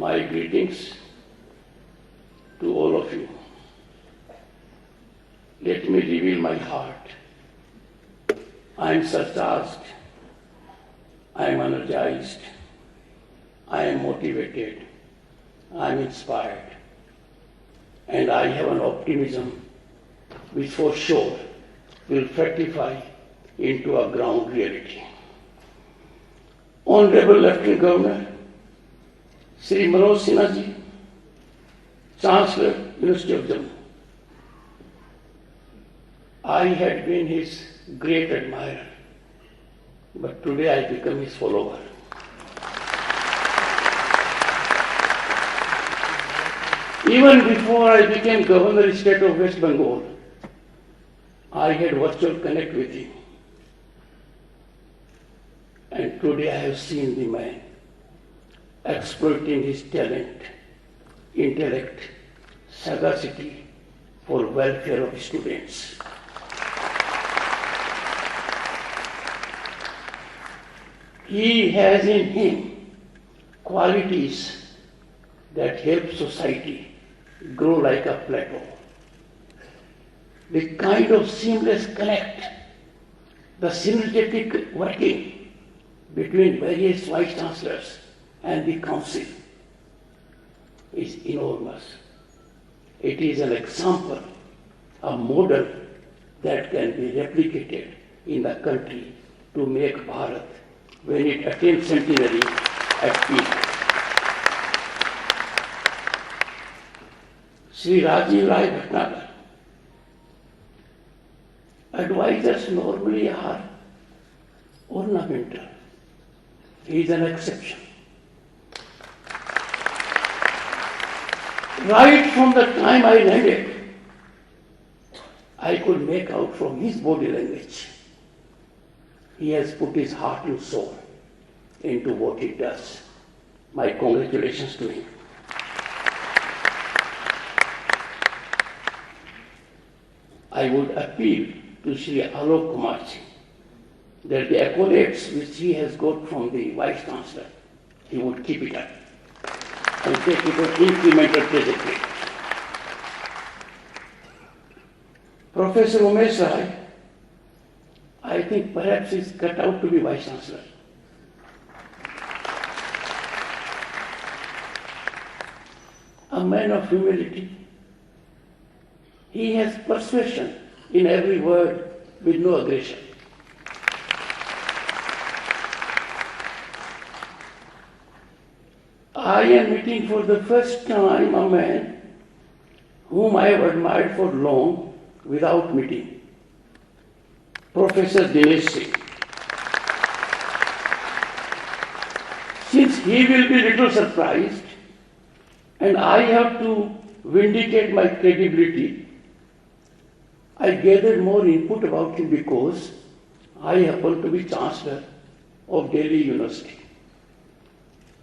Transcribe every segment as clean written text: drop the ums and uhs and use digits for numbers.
My greetings to all of you. Let me reveal my heart. I am surcharged. I am energized. I am motivated. I am inspired. And I have an optimism which for sure will fructify into a ground reality. Honorable Lieutenant Governor, Shri Sinha ji, Chancellor, University of Jammu. I had been his great admirer, but today I become his follower. Even before I became Governor of the State of West Bengal, I had virtual connect with him. And today I have seen the man exploiting his talent, intellect, sagacity for welfare of students. He has in him qualities that help society grow like a plateau. The kind of seamless connect, the synergetic working between various vice chancellors and the council is enormous. It is an example, a model that can be replicated in the country to make Bharat, when it attains centenary, at peak. Shri Jagdeep Dhankhar. Advisors normally are ornamental. He is an exception. Right from the time I landed, I could make out from his body language. He has put his heart and soul into what he does. My congratulations to him. I would appeal to Shri Alok Kumar ji that the accolades which he has got from the Vice Chancellor, he would keep it up and take it on incremental trajectory. Professor Umesh Rai, I think perhaps is cut out to be Vice Chancellor. A man of humility. He has persuasion in every word with no aggression. I am meeting for the first time a man whom I have admired for long without meeting. Professor Dinesh Singh. Since he will be little surprised and I have to vindicate my credibility, I gathered more input about him because I happen to be Chancellor of Delhi University.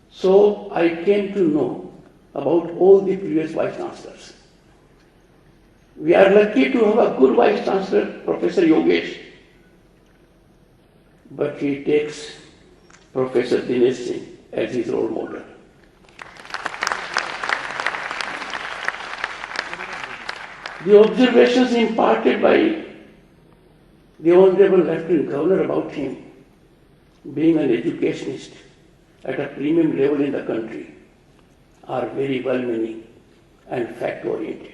So I came to know about all the previous Vice Chancellors. We are lucky to have a good Vice Chancellor, Professor Yogesh, but he takes Professor Dinesh Singh as his role model. The observations imparted by the Honorable Lieutenant Governor about him being an educationist at a premium level in the country are very well-meaning and fact-oriented.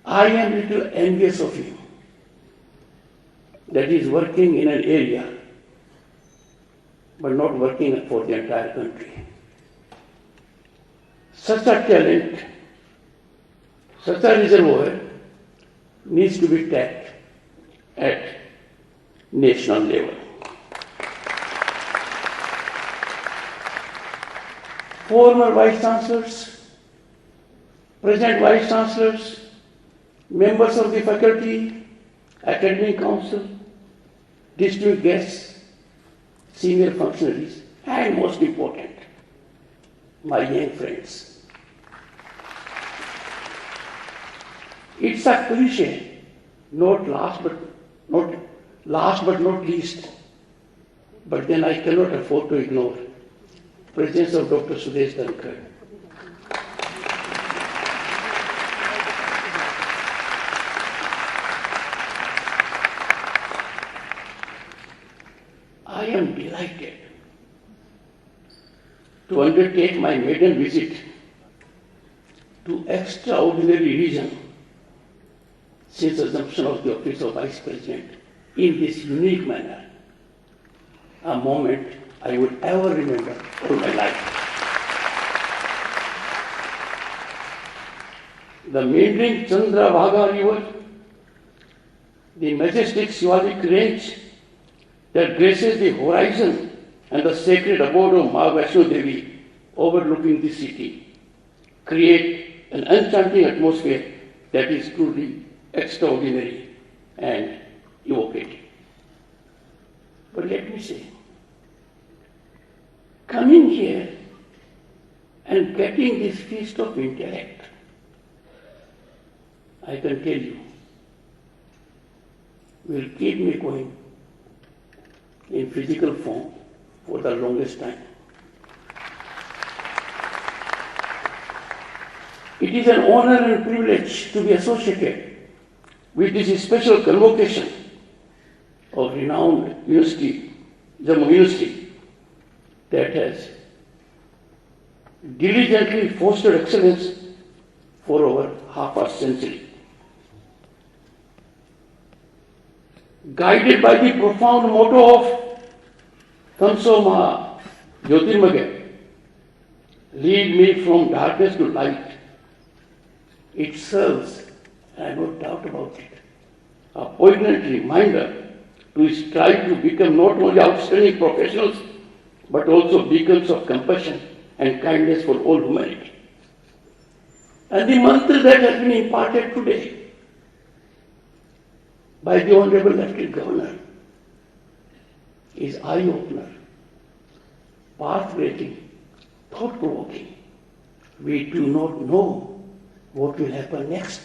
I am a little envious of him that he is working in an area but not working for the entire country. Such a talent, such a reservoir needs to be tapped at national level. Former Vice Chancellors, present Vice Chancellors, members of the faculty, academic council, distinguished guests, senior functionaries, and most important, my young friends. It's a cliche, not last but not least, but then I cannot afford to ignore presence of Dr. Shri Dhankhar. I am delighted to undertake my maiden visit to extraordinary region since assumption of the office of Vice President in this unique manner, a moment I would ever remember all my life. The meandering Chandravagha River, the majestic Shivalik range that graces the horizon and the sacred abode of Ma Vaishno Devi overlooking the city, create an enchanting atmosphere that is truly extraordinary and evocative. But let me say, coming here and getting this feast of intellect, I can tell you, will keep me going in physical form for the longest time. It is an honor and privilege to be associated with this special convocation of renowned university, Jammu University, that has diligently fostered excellence for over half a century. Guided by the profound motto of Tamso Maha Jyotirmage, lead me from darkness to light, it serves, I have no doubt about it, a poignant reminder to strive to become not only outstanding professionals, but also beacons of compassion and kindness for all humanity. And the mantra that has been imparted today by the Honorable Lieutenant Governor is eye-opener, path-breaking, thought-provoking. We do not know what will happen next.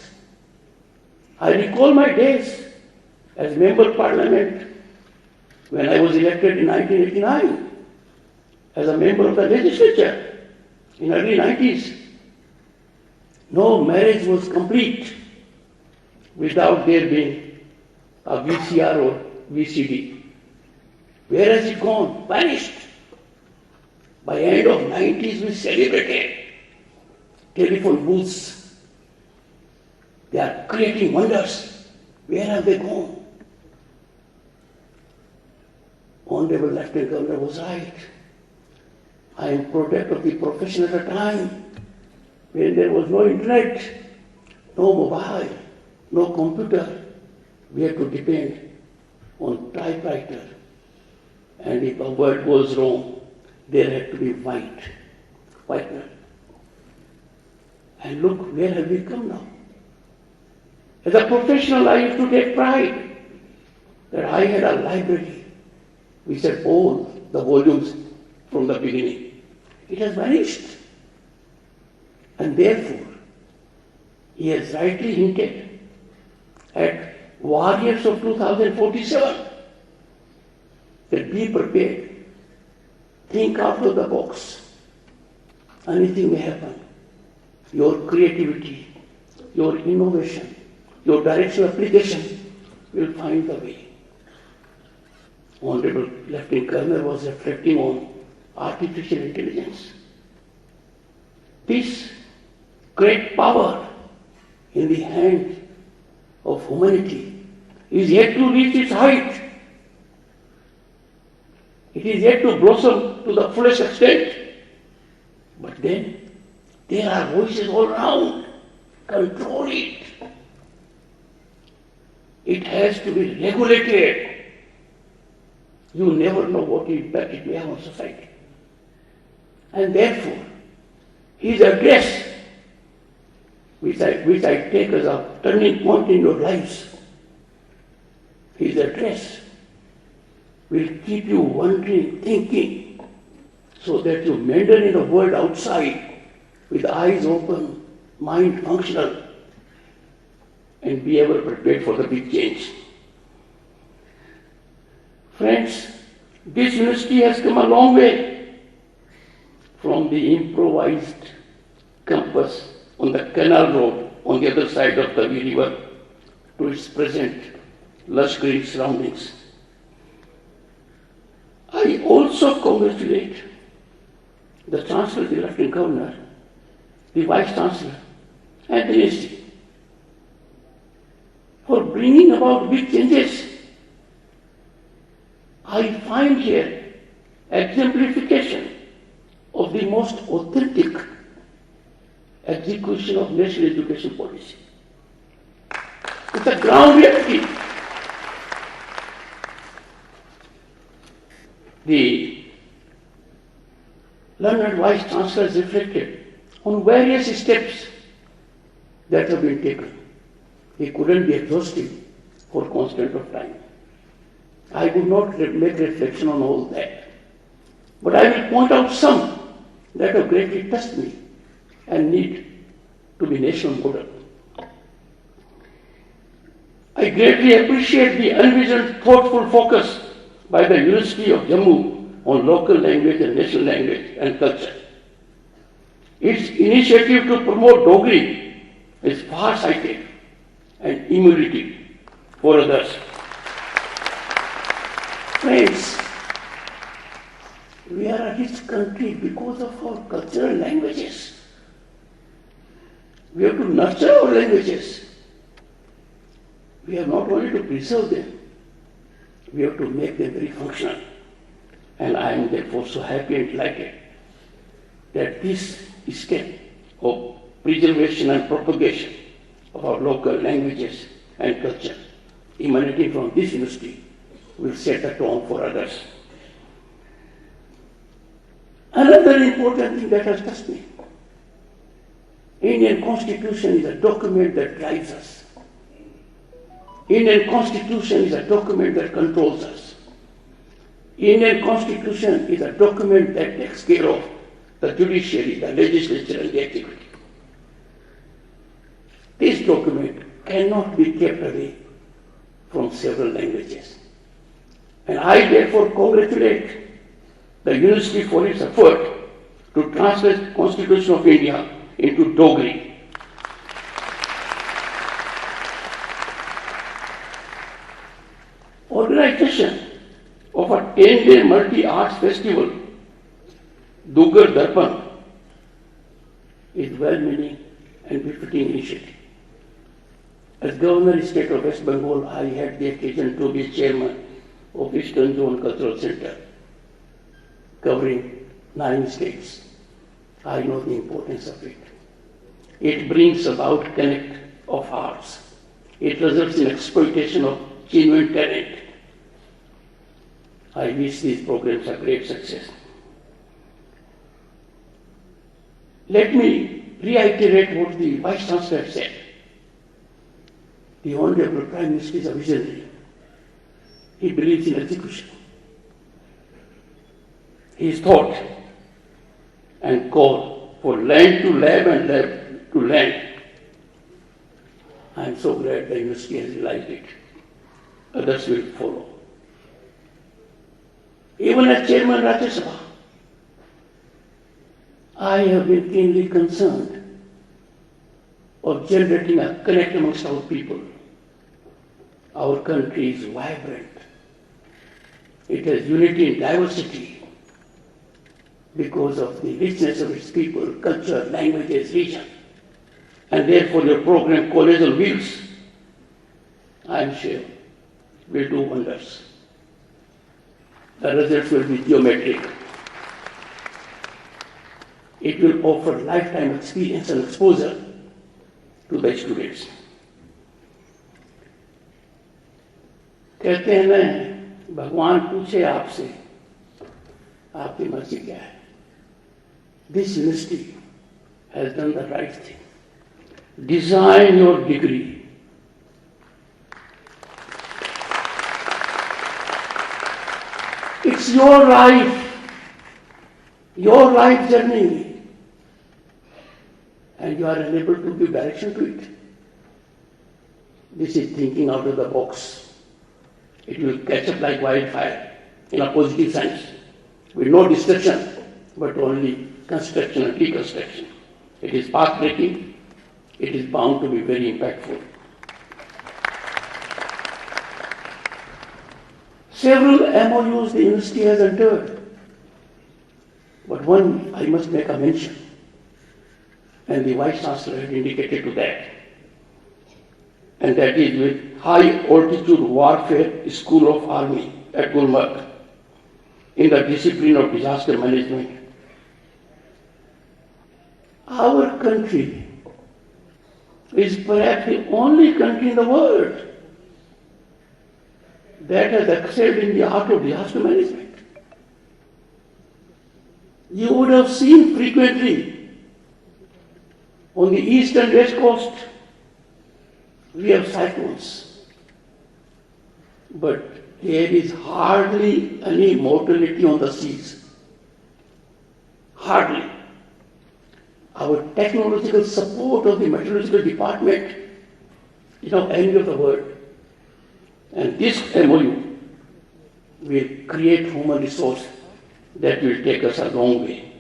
I recall my days as Member of Parliament when I was elected in 1989, as a member of the legislature in early 90s. No marriage was complete without there being a VCR or VCD. Where has it gone? Vanished. By end of 90s, we celebrated telephone booths. They are creating wonders. Where have they gone? Honorable Lieutenant Governor was right. I am product of the profession at a time when there was no internet, no mobile, no computer. We had to depend on typewriter. And if a word goes wrong, there had to be whitener. And look, where have we come now? As a professional, I used to take pride that I had a library which had all the volumes from the beginning. It has vanished. And therefore, he has rightly hinted at warriors of 2047 that be prepared, think out of the box. Anything may happen. Your creativity, your innovation, your direction application will find the way. Honorable Lieutenant Colonel was reflecting on artificial intelligence. This great power in the hand of humanity is yet to reach its height. It is yet to blossom to the fullest extent. But then there are voices all around. Control it. It has to be regulated. You never know what impact it may have on society. And therefore, his address, which I take as a turning point in your lives, his address will keep you wondering, thinking, so that you meander in the world outside with eyes open, mind functional, and be ever prepared for the big change. Friends, this university has come a long way. from the improvised campus on the canal road on the other side of the river to its present lush green surroundings. I also congratulate the Chancellor, the Lieutenant Governor, the Vice Chancellor, and the Ministry for bringing about big changes. I find here exemplification of the most authentic execution of national education policy. It's a ground reality. The learned Vice Chancellor has reflected on various steps that have been taken. He couldn't be exhaustive for constraint of time. I would not make reflection on all that. But I will point out some that have greatly touched me and need to be national model. I greatly appreciate the unvisioned, thoughtful focus by the University of Jammu on local language and national language and culture. Its initiative to promote Dogri is far-sighted and emulative for others. Friends, we are a rich country because of our cultural languages. We have to nurture our languages. We have not only to preserve them, we have to make them very functional. And I am therefore so happy and delighted that this step of preservation and propagation of our local languages and culture emanating from this university will set a tone for others. Another important thing that has touched me, Indian Constitution is a document that drives us. Indian Constitution is a document that controls us. Indian Constitution is a document that takes care of the judiciary, the legislature, and the executive. This document cannot be kept away from several languages. And I therefore congratulate the university for its effort to translate the Constitution of India into Dogri. Organization of a 10-day multi-arts festival, Dugar Darpan, is well-meaning and befitting initiative. As Governor of the State of West Bengal, I had the occasion to be chairman of Eastern Zone Cultural Center, covering 9 states. I know the importance of it. It brings about connect of hearts. It results in exploitation of genuine talent. I wish these programs a great success. Let me reiterate what the Vice Chancellor said. The Honorable Prime Minister is a visionary. He believes in execution. His thought and call for land to lab and lab to land. I am so glad the university has realized it. Others will follow. Even as Chairman Rajya Sabha, I have been keenly concerned of generating a connect amongst our people. Our country is vibrant. It has unity in diversity because of the richness of its people, culture, languages, region. And therefore your program, College on Wheels, I am sure, will do wonders. The results will be geometric. It will offer lifetime experience and exposure to the students. कहते हैं ना, भगवान पूछे आपसे, आपकी मर्जी क्या है? This university has done the right thing. Design your degree. It's your life journey, and you are unable to give direction to it. This is thinking out of the box. It will catch up like wildfire in a positive sense, with no destruction, but only construction and reconstruction. It is path-breaking. It is bound to be very impactful. Several MOUs the university has entered, but one I must make a mention, and the Vice Chancellor had indicated to that, and that is with High Altitude Warfare School of Army at Gulmarg in the discipline of disaster management. Our country is perhaps the only country in the world that has excelled in the art of disaster management. You would have seen frequently on the east and west coast, we have cyclones, but there is hardly any mortality on the seas. Hardly. Our technological support of the meteorological department is now envy of the world. And this MOU will create human resource that will take us a long way.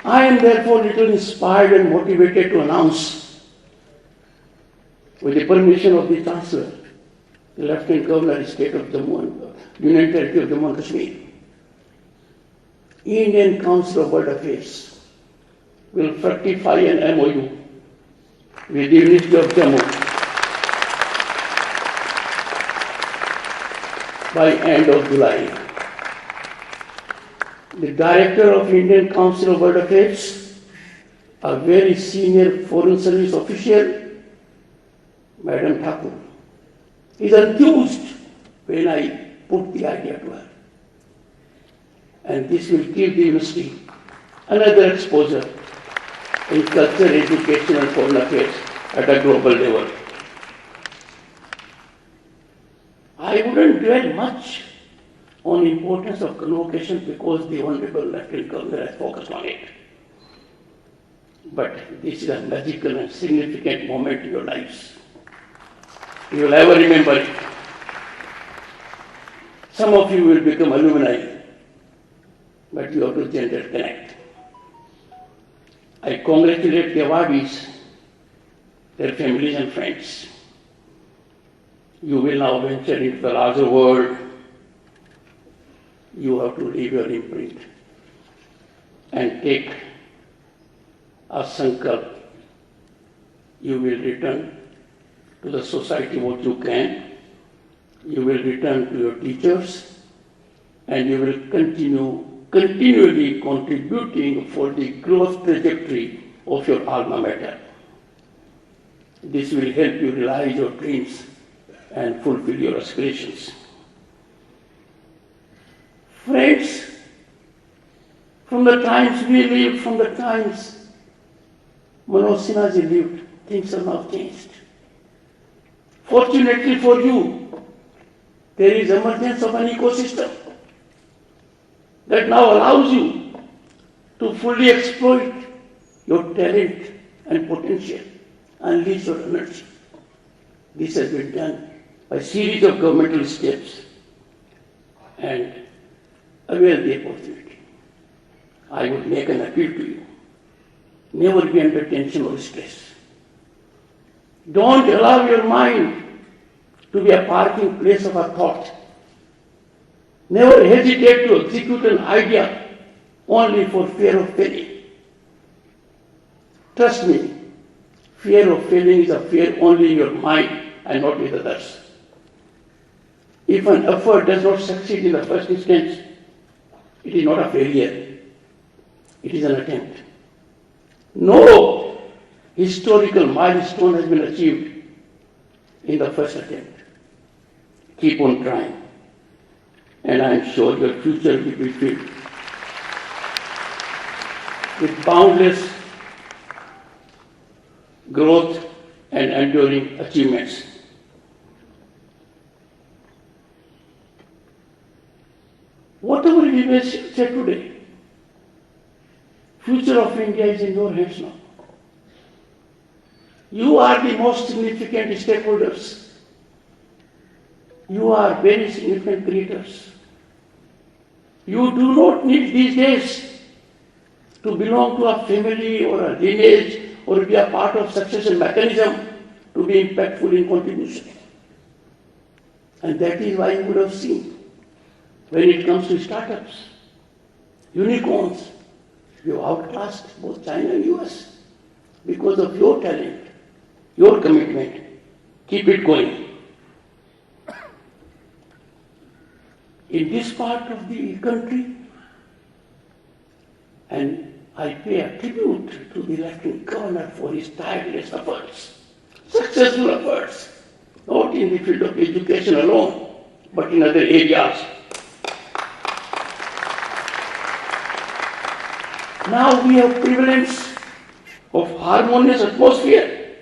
I am therefore little inspired and motivated to announce, with the permission of the Chancellor, the Lieutenant Governor of the State of Jammu, Union Territory of Jammu and Kashmir, Indian Council of World Affairs will fructify an MOU with the University of Jammu by end of July. The Director of Indian Council of World Affairs, a very senior Foreign Service official, Madam Thakur, is enthused when I put the idea to her. And this will give the university another exposure in culture, education and foreign affairs at a global level. I wouldn't dwell much on the importance of convocation because the Honorable Lieutenant Governor has focused on it. But this is a magical and significant moment in your lives. You will ever remember it. Some of you will become alumni, but you have to gender connect. I congratulate the awardees, their families and friends. You will now venture into the larger world. You have to leave your imprint and take a sankalp. You will return to the society what you can. You will return to your teachers, and you will continually contributing for the growth trajectory of your alma mater. This will help you realize your dreams and fulfill your aspirations. Friends, from the times we lived, from the times Manoj Sinhaji lived, things have now changed. Fortunately for you, there is emergence of an ecosystem that now allows you to fully exploit your talent and potential, unleash your energy. This has been done by a series of governmental steps, and avail the opportunity. I would make an appeal to you. Never be under tension or stress. Don't allow your mind to be a parking place of a thought. Never hesitate to execute an idea only for fear of failing. Trust me, fear of failing is a fear only in your mind and not with others. If an effort does not succeed in the first instance, it is not a failure. It is an attempt. No historical milestone has been achieved in the first attempt. Keep on trying, and I am sure your future will be filled with boundless growth and enduring achievements. Whatever we may say today, future of India is in your hands now. You are the most significant stakeholders. You are very significant creators. You do not need these days to belong to a family or a lineage or be a part of succession mechanism to be impactful in contribution. And that is why you would have seen when it comes to startups, unicorns, you have outclassed both China and US because of your talent, your commitment. Keep it going. In this part of the country, and I pay a tribute to the Lieutenant Governor for his tireless efforts, successful efforts, not in the field of education alone, but in other areas. Now we have prevalence of harmonious atmosphere.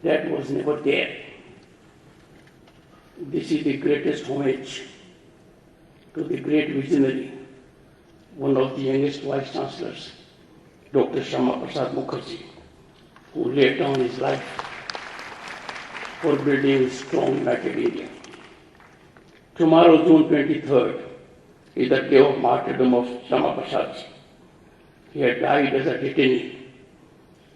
That was never there. This is the greatest homage to the great visionary, one of the youngest vice chancellors, Dr. Shyama Prasad Mukherjee, who laid down his life for building a strong united India. Tomorrow, June 23rd, is the day of martyrdom of Shyama Prasad. He had died as a detainee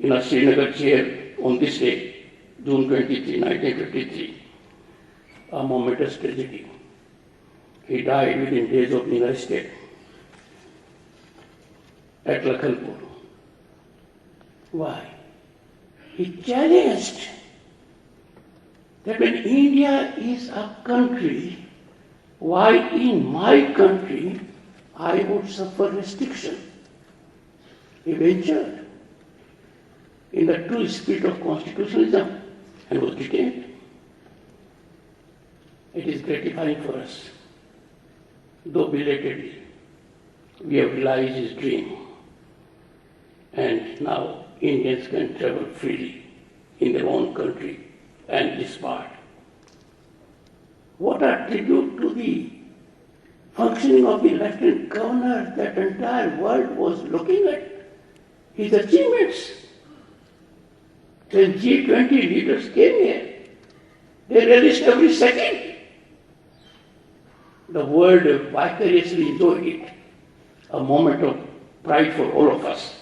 in a Srinagar jail on this day, June 23, 1953. A momentous tragedy. He died within days of being arrested at Lakhanpur. Why? He challenged that when India is a country, why in my country I would suffer restriction? He ventured in the true spirit of constitutionalism and was detained. It is gratifying for us, though belatedly, we have realized his dream, and now Indians can travel freely in their own country and this part. What a tribute to the functioning of the Lieutenant Governor that the entire world was looking at his achievements. When G20 leaders came here, they relished every second. The world vicariously enjoyed it, a moment of pride for all of us.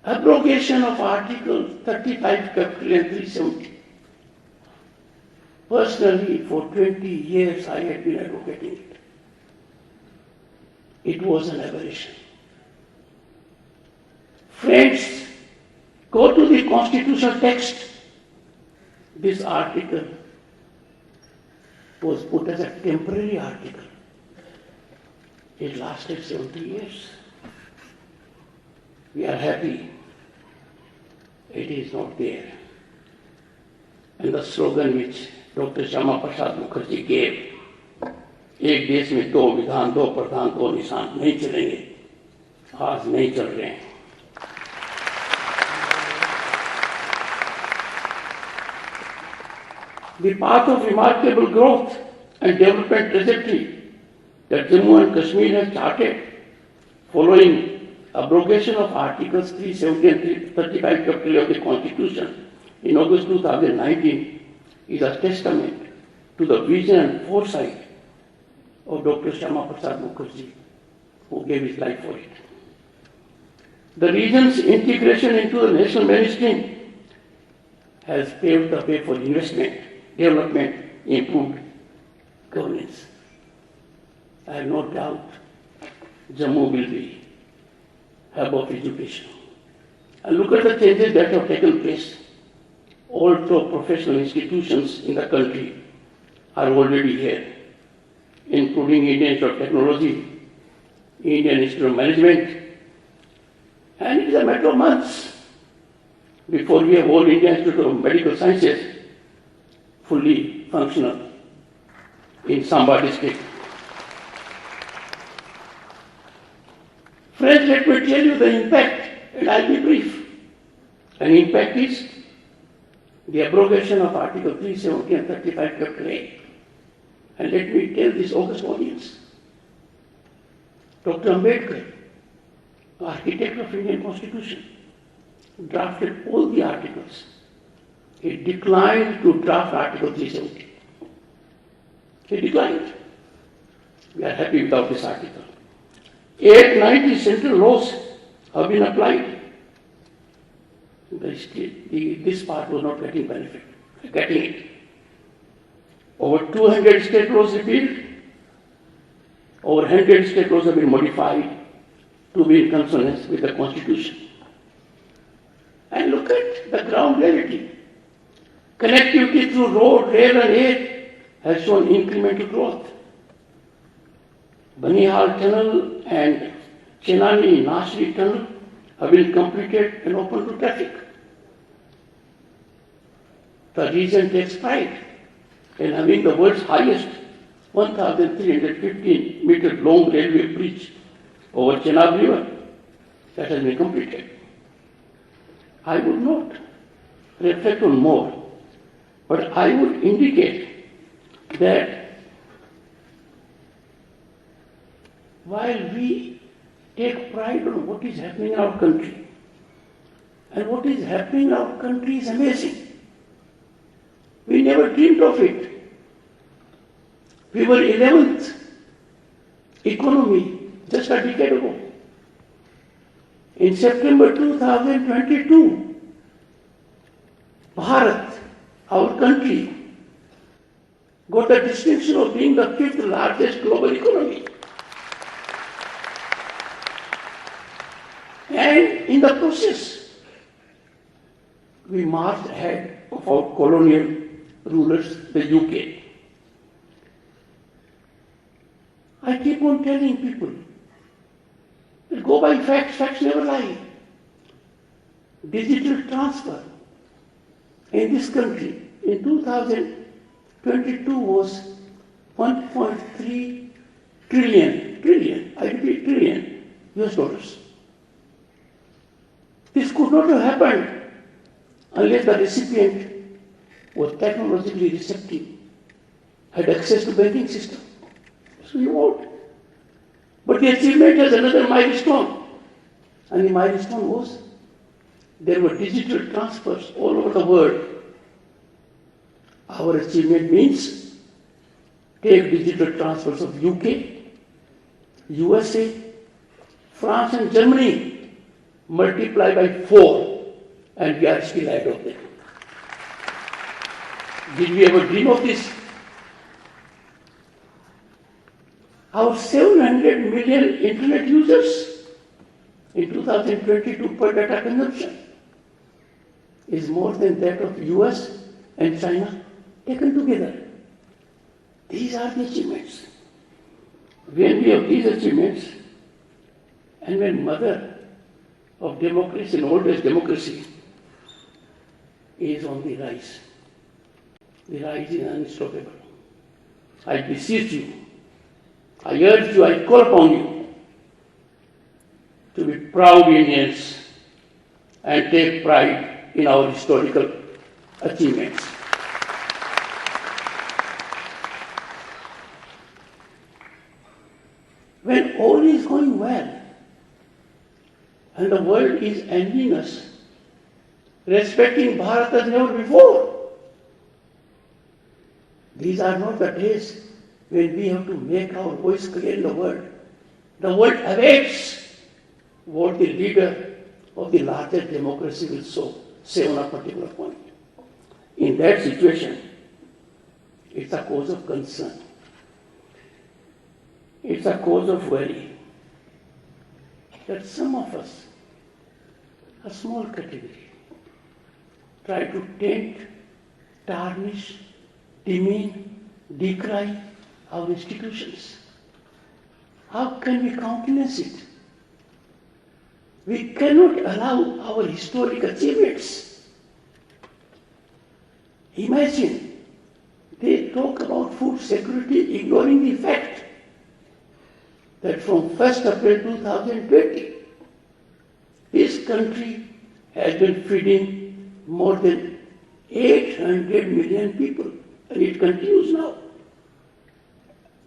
Abrogation of Article 35, Capital and 370. Personally, for 20 years I had been advocating it. It was an aberration. Friends, go to the constitutional text. This article was put as a temporary article. It lasted 70 years. We are happy it is not there. And the slogan which Dr. Shyama Prasad Mukherjee gave, एक देश में दो विधान, दो प्रधान, दो निशान नहीं चलेंगे, आज नहीं चल रहे हैं. The path of remarkable growth and development trajectory that Jammu and Kashmir has charted following abrogation of Articles 370 and 335 Capital of the Constitution in August 2019 is a testament to the vision and foresight of Dr. Shyama Prasad Mukherjee, who gave his life for it. The region's integration into the national mainstream has paved the way for investment, development, improved governance. I have no doubt Jammu will be hub of education. And look at the changes that have taken place. All top professional institutions in the country are already here, including Indian Institute of Technology, Indian Institute of Management, and it is a matter of months before we have all Indian Institute of Medical Sciences fully functional in Samba district. Friends, let me tell you the impact, and I'll be brief. An impact is the abrogation of Article 370 and 35 Capital A. And let me tell this august audience, Dr. Ambedkar, architect of Indian Constitution, drafted all the articles. He declined to draft Article 370. He declined. We are happy without this article. 890 central laws have been applied. This part was not getting benefit, getting it. Over 200 state laws repealed. Over 100 state laws have been modified to be in consonance with the Constitution. And look at the ground reality. Connectivity through road, rail and air has shown incremental growth. Banihal Tunnel and Chenani Nasri Tunnel have been completed and open to traffic. The region takes pride in having the world's highest 1,315 meter long railway bridge over Chenab River that has been completed. I would not reflect on more, but I would indicate that while we take pride on what is happening in our country, and what is happening in our country is amazing. We never dreamed of it. We were 11th economy just a decade ago. In September 2022, Bharat, our country, got the distinction of being the 5th largest global economy. And in the process, we marched ahead of our colonial rulers, the UK. I keep on telling people, go by facts, facts never lie. Digital transfer in this country in 2022 was 1.3 trillion, I repeat trillion, US dollars. This could not have happened unless the recipient was technologically receptive, had access to banking system. So you won't. But the achievement has another milestone. And the milestone was there were digital transfers all over the world. Our achievement means take digital transfers of UK, USA, France and Germany, multiply by 4, and we are still ahead of them. Did we ever dream of this? Our 700 million internet users in 2022 per data consumption is more than that of US and China taken together. These are the achievements. When we have these achievements, and when mother of democracy and oldest democracy is on the rise, the rise is unstoppable. I beseech you, I urge you, I call upon you to be proud Indians and take pride in our historical achievements. When all is going well and the world is envying us, respecting Bharat as never before, these are not the days when we have to make our voice clear in the world. The world awaits what the leader of the largest democracy will say on a particular point. In that situation, it's a cause of concern. It's a cause of worry that some of us, a small category, try to taint, tarnish, demean, decry our institutions. How can we countenance it? We cannot allow our historic achievements. Imagine, they talk about food security, ignoring the fact that from 1st April 2020, this country has been feeding more than 800 million people, and it continues now.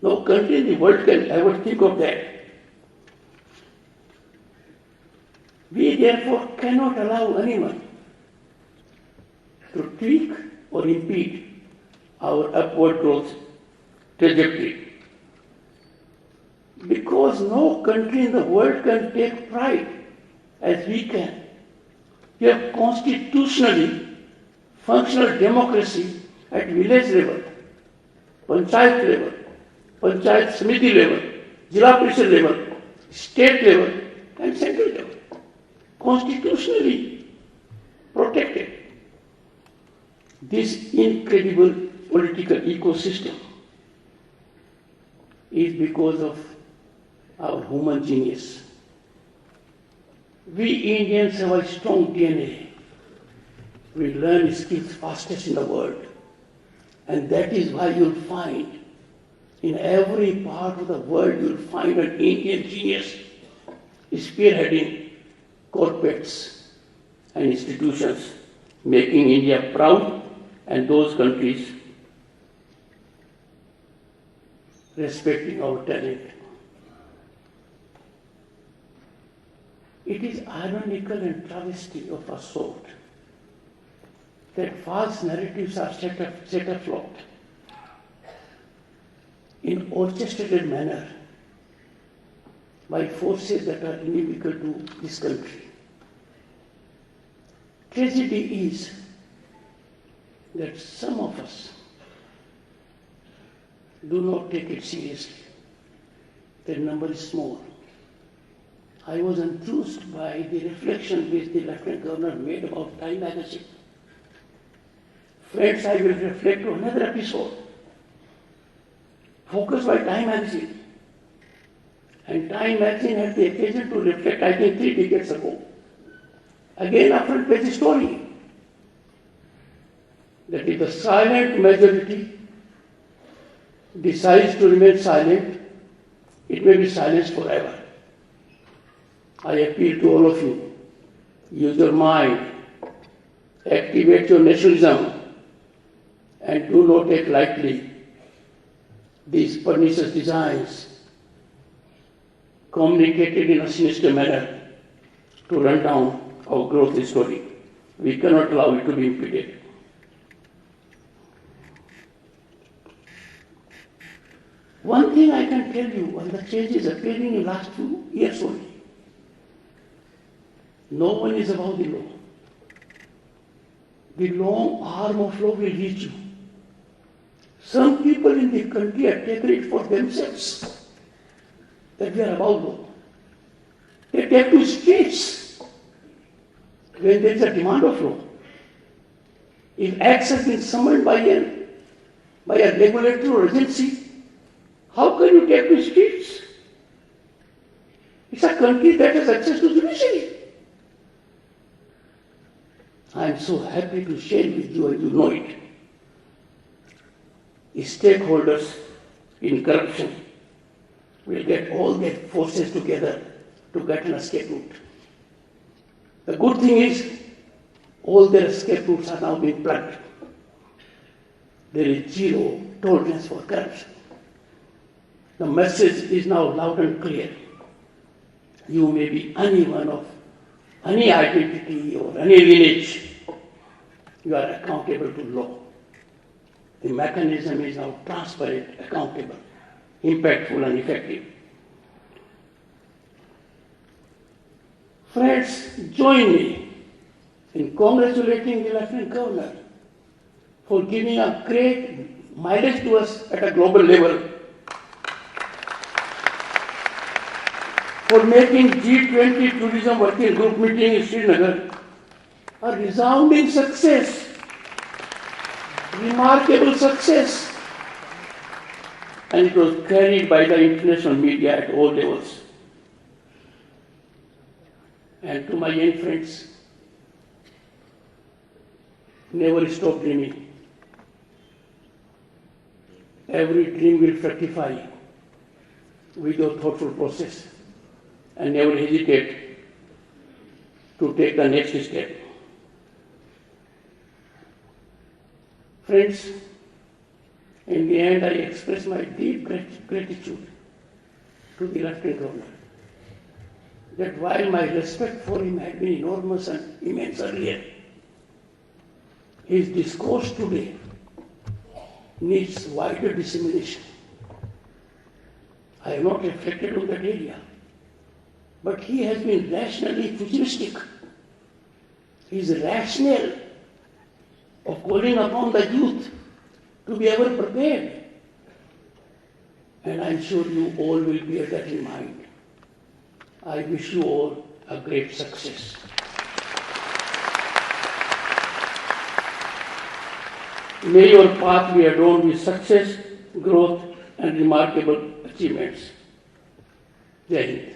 No country in the world can ever think of that. We therefore cannot allow anyone to tweak or impede our upward growth trajectory. Because no country in the world can take pride as we can. We have constitutionally functional democracy at village level, panchayat samiti level, Jila Parishad level, state level and central level. Constitutionally protected. This incredible political ecosystem is because of our human genius. We Indians have a strong DNA. We learn skills fastest in the world. And that is why you'll find in every part of the world you'll find an Indian genius spearheading corporates and institutions, making India proud and those countries respecting our talent. It is ironical and travesty of a sort that false narratives are set afloat in orchestrated manner by forces that are inimical to this country. Tragedy is that some of us do not take it seriously. Their number is small. I was enthused by the reflection which the Lieutenant Governor made about Time magazine. Friends, I will reflect to another episode focused by Time magazine. And Time magazine had the occasion to reflect, I think, 3 decades ago. Again, a front page story. That if the silent majority decides to remain silent, it may be silenced forever. I appeal to all of you, use your mind, activate your nationalism, and do not take lightly these pernicious designs communicated in a sinister manner to run down our growth story. We cannot allow it to be impeded. One thing I can tell you, and the change is appearing in last 2 years only. No one is above the law. The long arm of law will reach you. Some people in the country are taking it for themselves that we are above law. They take to streets when there is a demand of law. If acts have been summoned by a regulatory or agency, how can you take to streets? It's a country that has access to judiciary. I am so happy to share with you, and you know it. The stakeholders in corruption will get all their forces together to get an escape route. The good thing is, all their escape routes are now being plugged. There is zero tolerance for corruption. The message is now loud and clear. You may be anyone of any identity or any lineage. You are accountable to law. The mechanism is now transparent, accountable, impactful and effective. Friends, join me in congratulating the Lieutenant Governor for giving a great mileage to us at a global level, for making G20 Tourism Working Group meeting in Srinagar a resounding success, remarkable success, and it was carried by the international media at all levels. And to my young friends, never stop dreaming. Every dream will fructify with your thoughtful process, and never hesitate to take the next step. Friends, in the end, I express my deep gratitude to the Lieutenant Governor. that while my respect for him had been enormous and immense earlier, his discourse today needs wider dissemination. I have not reflected on that area, but he has been rationally futuristic. His rationale of calling upon the youth to be ever prepared. And I'm sure you all will bear that in mind. I wish you all a great success. May your path be adorned with success, growth, and remarkable achievements. Jai Hind.